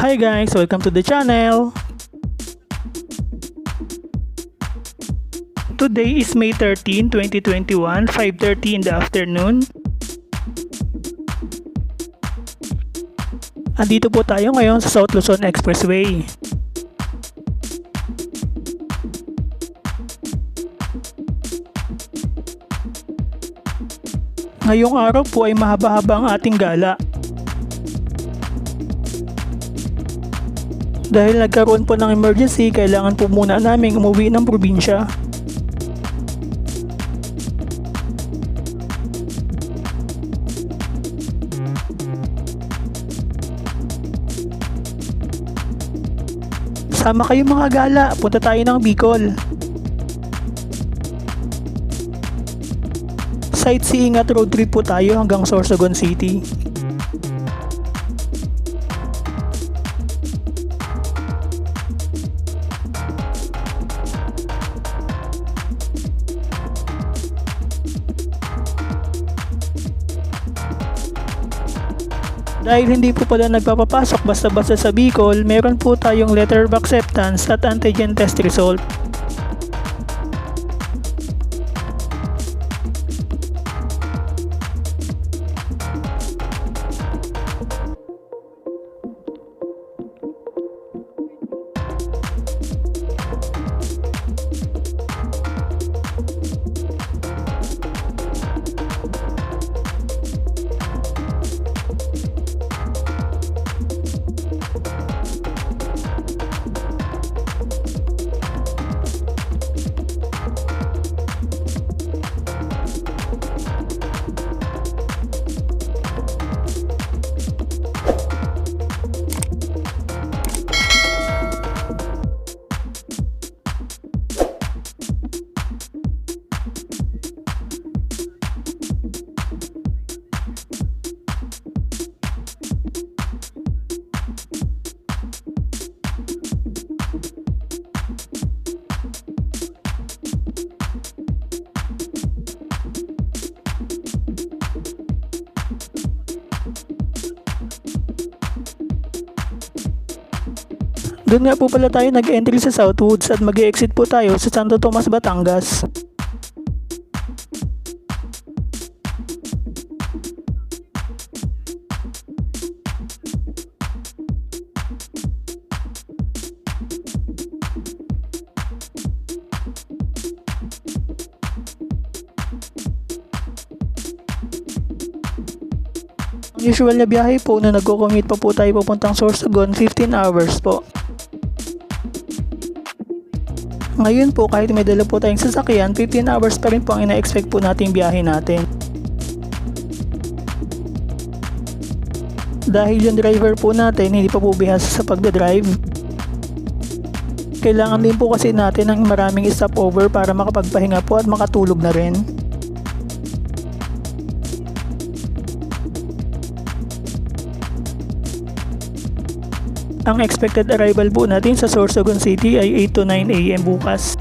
Hi guys, welcome to the channel. Today is May 13, 2021, 5:30 in the afternoon. Andito po tayo ngayon sa South Luzon Expressway. Ngayong araw po ay mahaba-haba ang ating gala. Dahil nagkaroon po ng emergency, kailangan po muna naming umuwi ng probinsya. Sama kayo mga gala, punta tayo ng Bicol. Sightseeing at road trip po tayo hanggang Sorsogon City. Dahil hindi po pala nagpapapasok basta-basta sa Bicol, meron po tayong letter of acceptance at antigen test result. Doon nga po pala tayo nag-entry sa Southwoods at mag-exit po tayo sa Santo Tomas, Batangas. Ang usual na biyahe po na nagko-commute pa po tayo papuntang Sorsogon, 15 hours po. Ngayon po kahit may dala po tayong sasakyan, 15 hours pa rin po ang ina-expect po nating biyahe natin. Dahil yung driver po natin hindi pa po bihasa sa pagdadrive, kailangan din po kasi natin ng maraming stopover para makapagpahinga po at makatulog na rin. Ang expected arrival po natin sa Sorsogon City ay 8 to 9 AM bukas.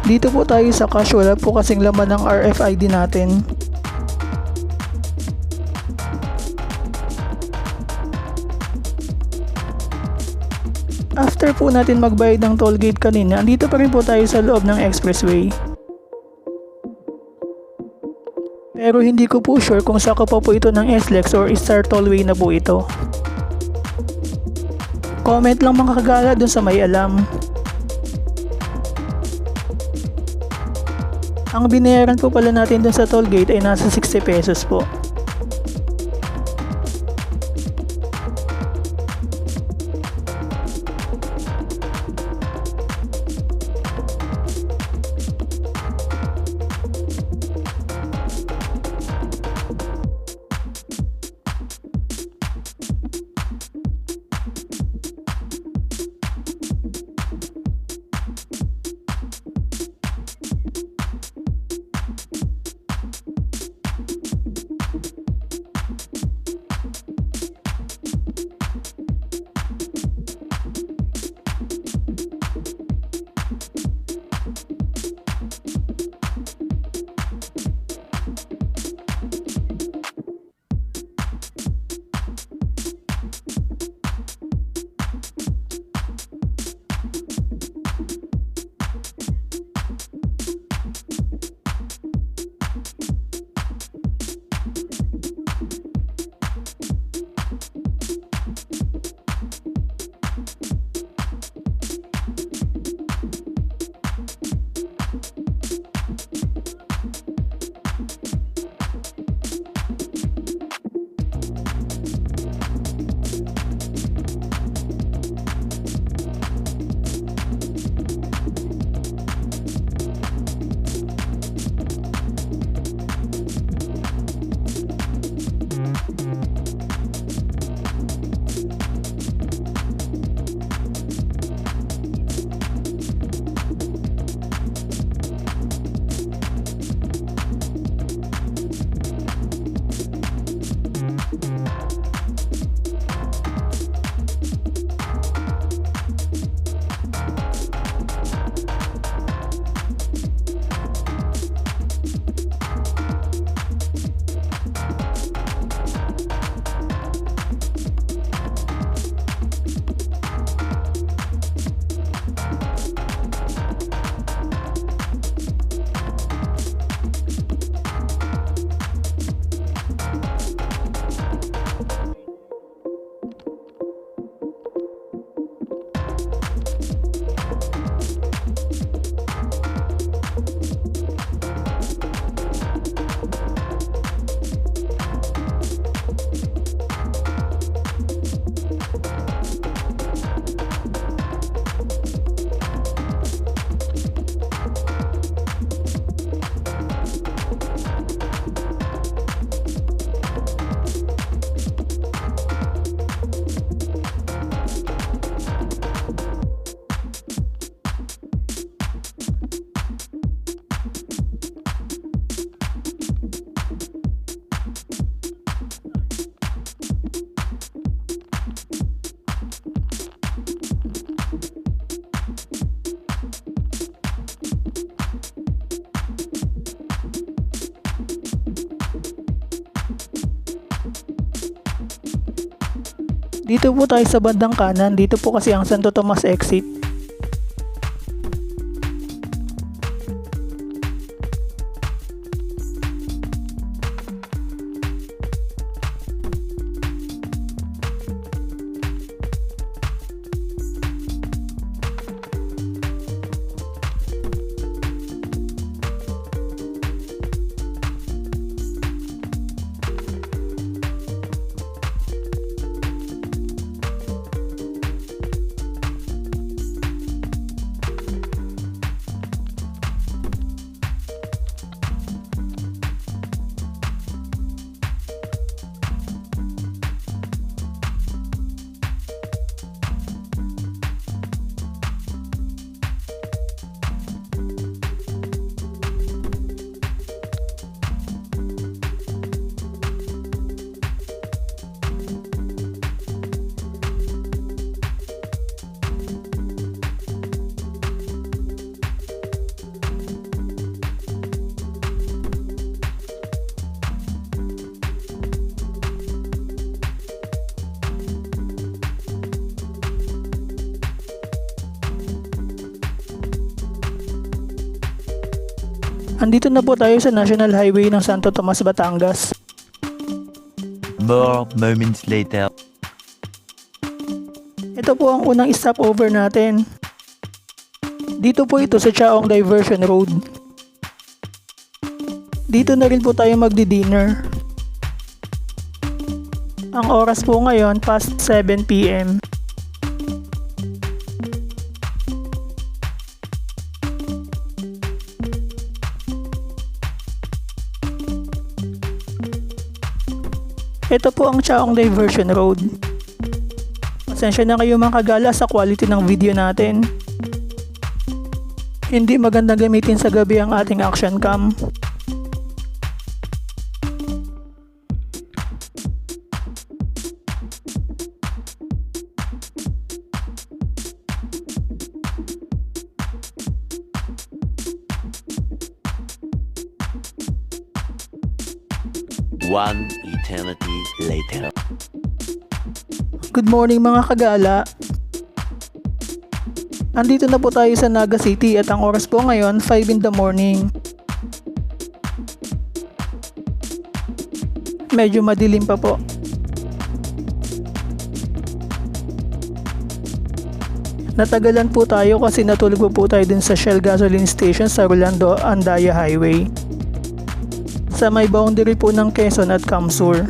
Dito po tayo sa cash, wala po kasing laman ng RFID natin. After po natin magbayad ng toll gate kanina, andito pa rin po tayo sa loob ng expressway. Pero hindi ko po sure kung saka pa po ito ng SLEX or Star Tollway na po ito. Comment lang mga kagala dun sa may alam. Ang binayaran po pala natin dun sa toll gate ay nasa 60 pesos po. Dito po tayo sa bandang kanan, dito po kasi ang Santo Tomas exit. Andito na po tayo sa National Highway ng Santo Tomas, Batangas. More moments later. Ito po ang unang stopover natin. Dito po ito sa Chaong Diversion Road. Dito na rin po tayo magdi-dinner. Ang oras po ngayon past 7 PM. Ito po ang Chaong Diversion Road. Pasensya na kayo mga kagala sa quality ng video natin. Hindi maganda gamitin sa gabi ang ating action cam. One eternity later. Good morning mga kagala. Andito na po tayo sa Naga City at ang oras po ngayon 5 in the morning. Medyo madilim pa po. Natagalan po tayo kasi natulog po tayo dun sa Shell Gasoline Station sa Rolando Andaya Highway. Sa may boundary po ng Quezon at Camsur.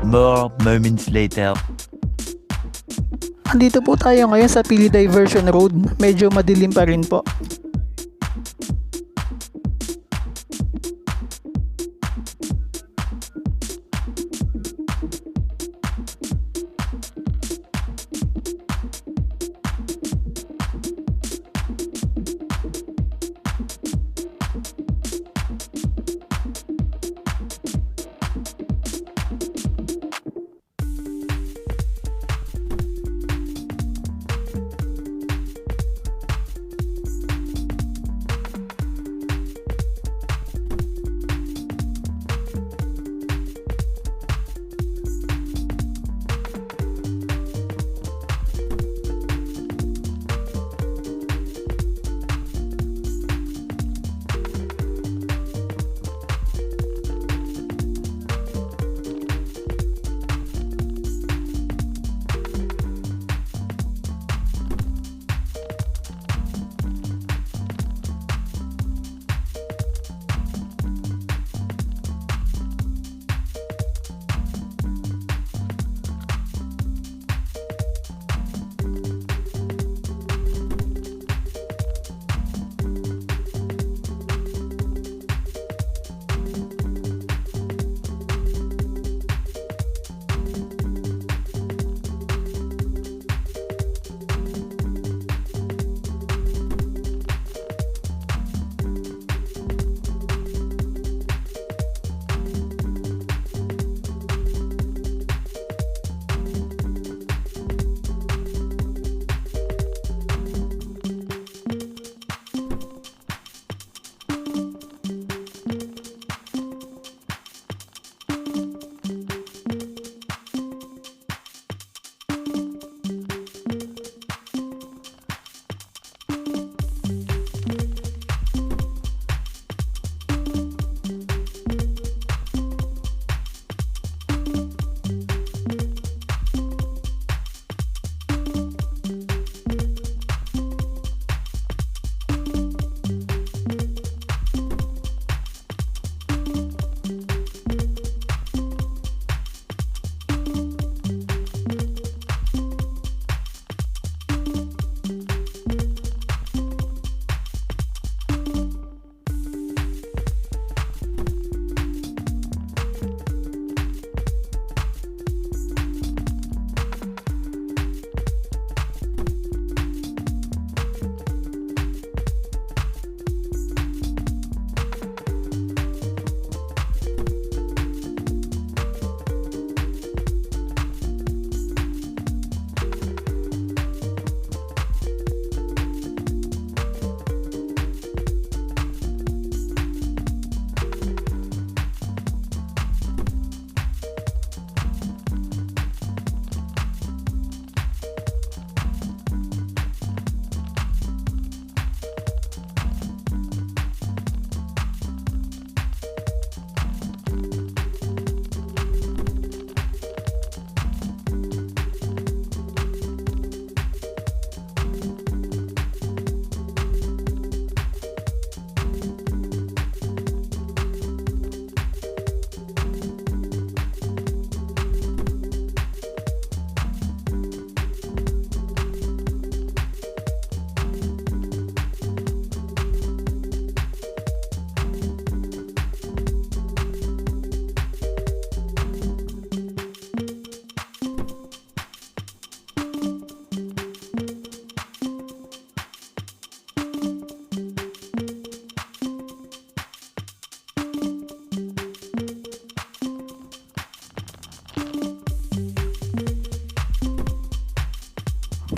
More moments later. Andito po tayo ngayon sa Pili Diversion Road. Medyo madilim pa rin po.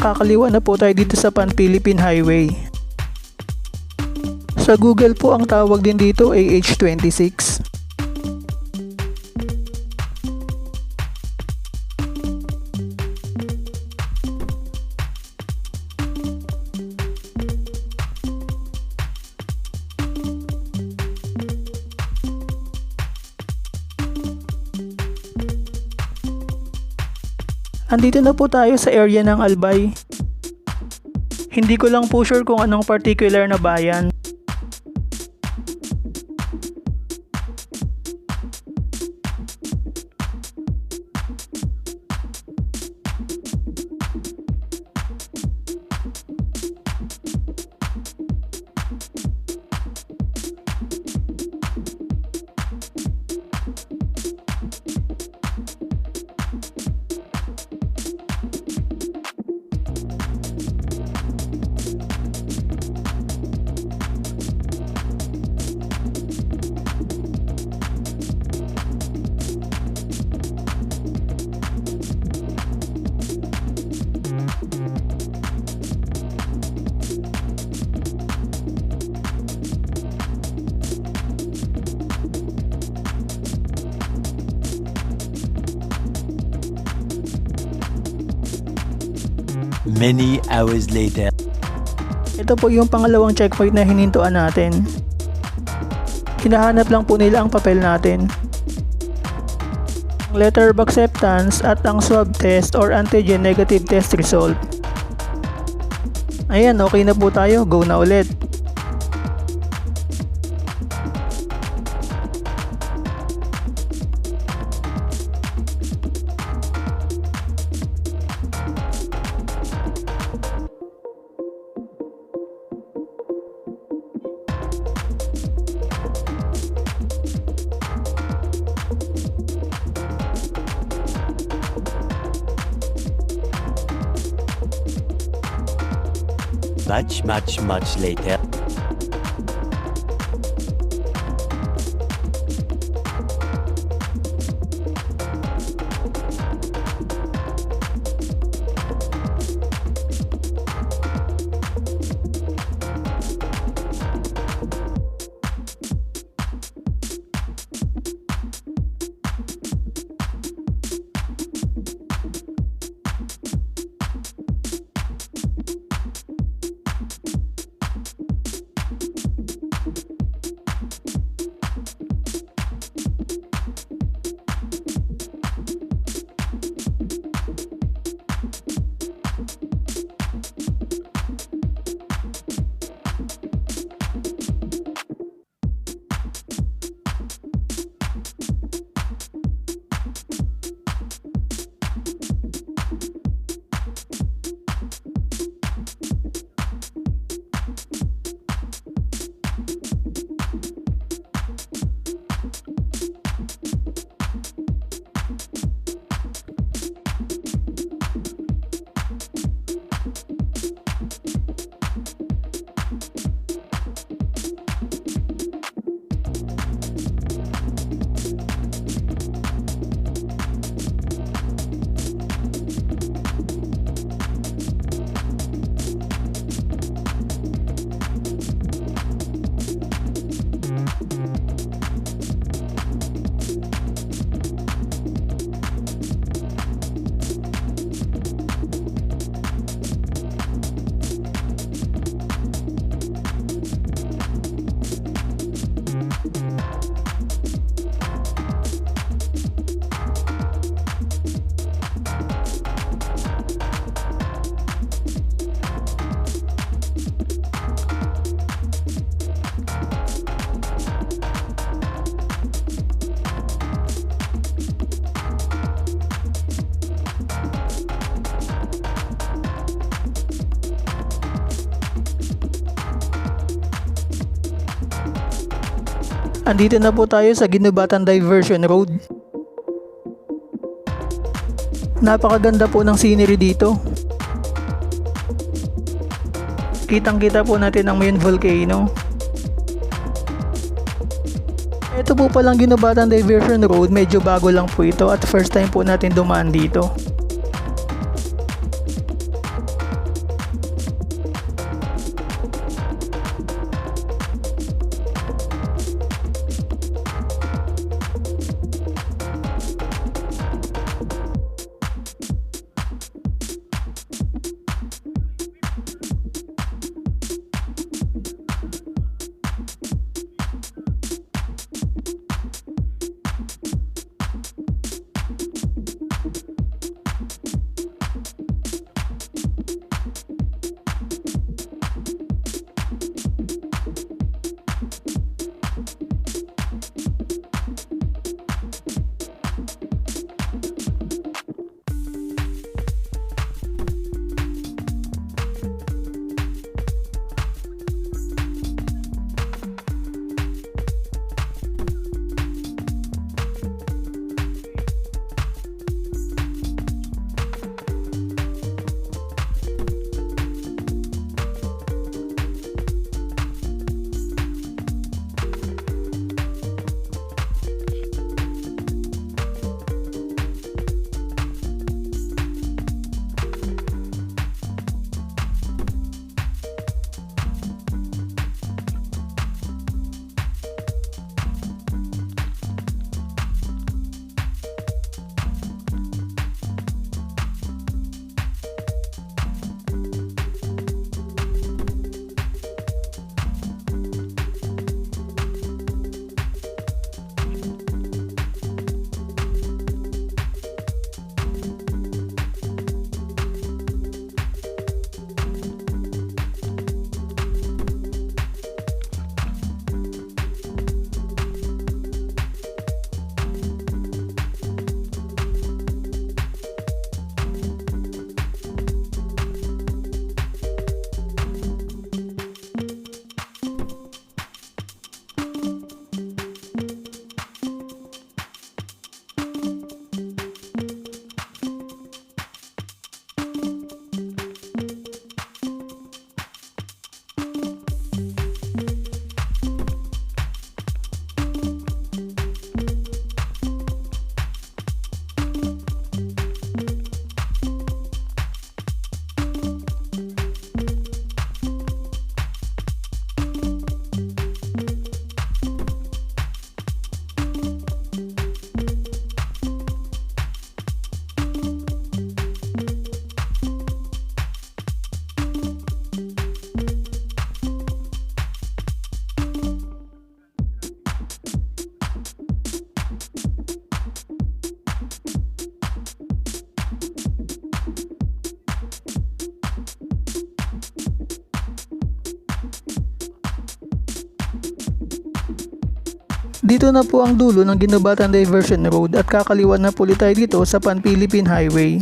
Kakaliwa na po tayo dito sa Pan-Philippine Highway. Sa Google po ang tawag din dito ay H26. Andito na po tayo sa area ng Albay. Hindi ko lang po sure kung anong particular na bayan. Many hours later. Ito po yung pangalawang checkpoint na hinintuan natin. Hinahanap lang po nila ang papel natin. Letter of acceptance at ang swab test or antigen negative test result. Ayan, okay na po tayo. Go na ulit. Much later. Andito na po tayo sa Ginubatan Diversion Road. Napakaganda po ng scenery dito. Kitang-kita po natin ang main volcano. Ito po palang Ginubatan Diversion Road, medyo bago lang po ito at first time po natin dumaan dito. Andito na po ang dulo ng Ginubatan Diversion Road at kakaliwa na po ulit tayo dito sa Pan-Philippine Highway.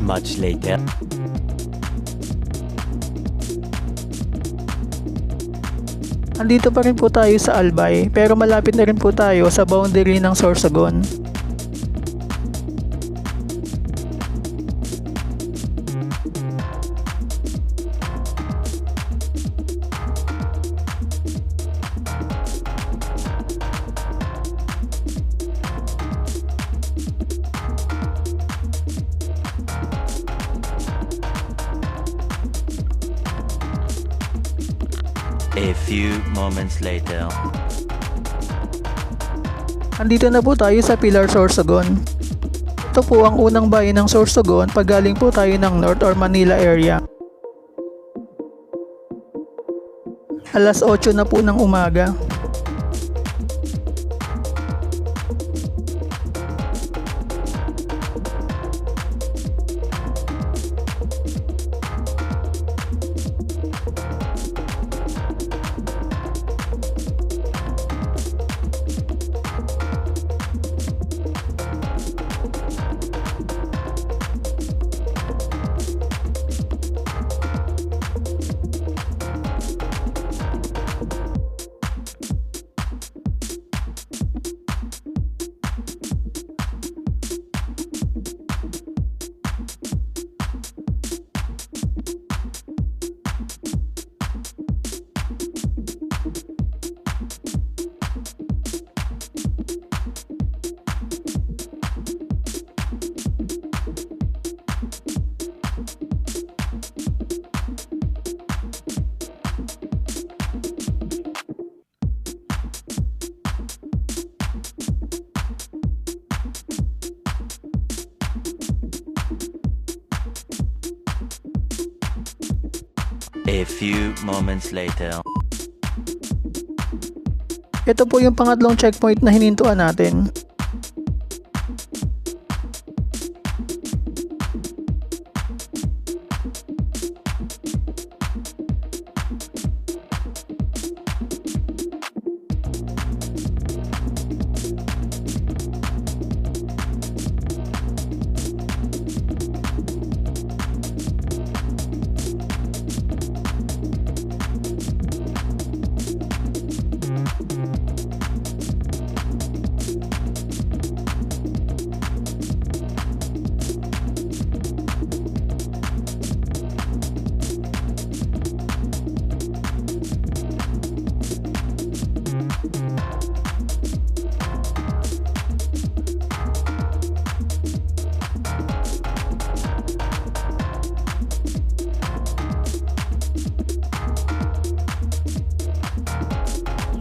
Much later. Andito pa rin po tayo sa Albay pero malapit na rin po tayo sa boundary ng Sorsogon. A few moments later. Andito na po tayo sa Pilar, Sorsogon. Ito po ang unang bayan ng Sorsogon pag galing po tayo ng North or Manila area. Alas 8 na po ng umaga. A few moments later. Ito po yung pangatlong checkpoint na hinintuan natin.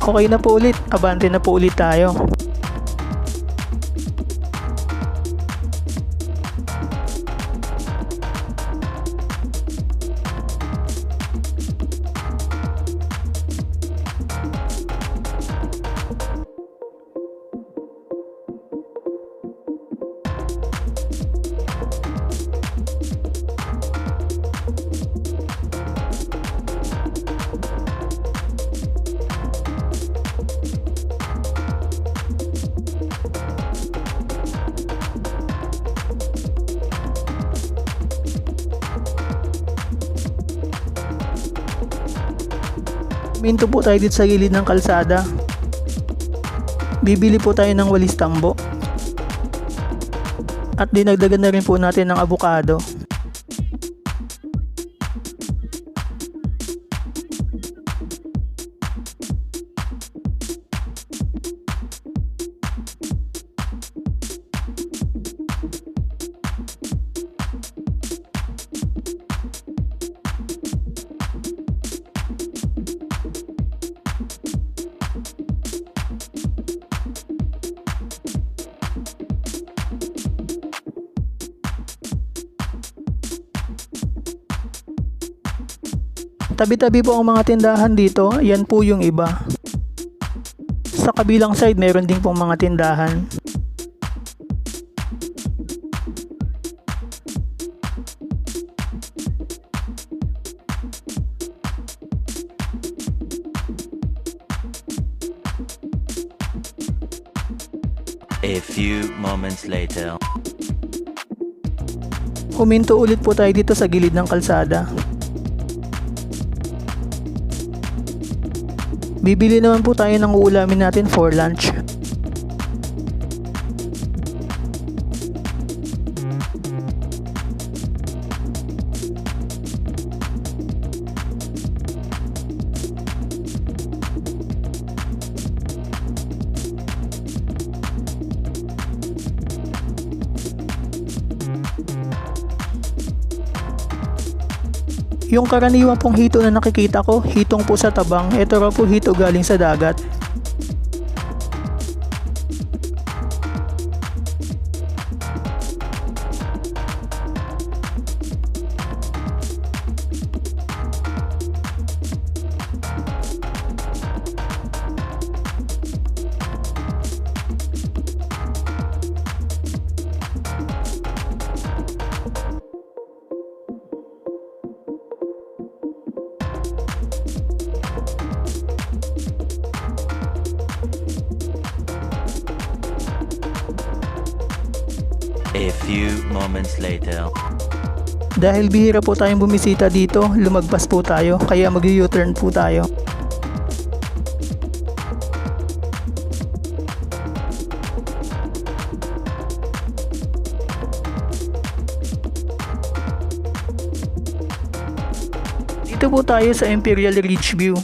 Okay na po ulit, abante na po ulit tayo. Minto po tayo dito sa gilid ng kalsada. Bibili po tayo ng walis tambo. At dinagdagan na rin po natin ng avocado. Tabi-tabi po ang mga tindahan dito, yan po yung iba. Sa kabilang side meron din pong mga tindahan. A few moments later. Huminto ulit po tayo dito sa gilid ng kalsada. Bibili naman po tayo ng uulamin natin for lunch. Yung karaniwang pong hito na nakikita ko, hitong po sa tabang. Ito raw po hito galing sa dagat. A few moments later. Dahil bihira po tayong bumisita dito, lumagpas po tayo, kaya mag-U-turn po tayo. Dito po tayo sa Imperial Ridge View.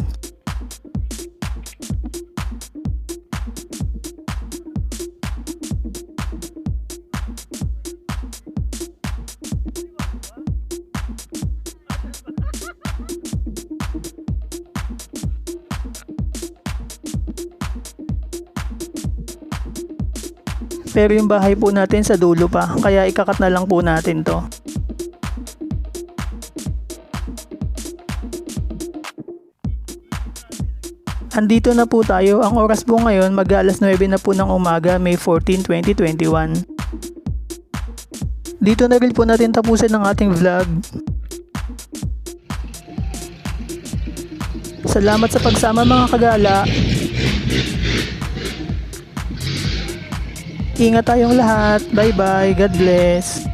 Pero yung bahay po natin sa dulo pa, kaya ikakat na lang po natin to. Andito na po tayo, ang oras po ngayon mag-alas 9 na po ng umaga, May 14, 2021. Dito na rin po natin tapusin ang ating vlog. Salamat sa pagsama mga kagala. Ingat tayong lahat. Bye bye. God bless.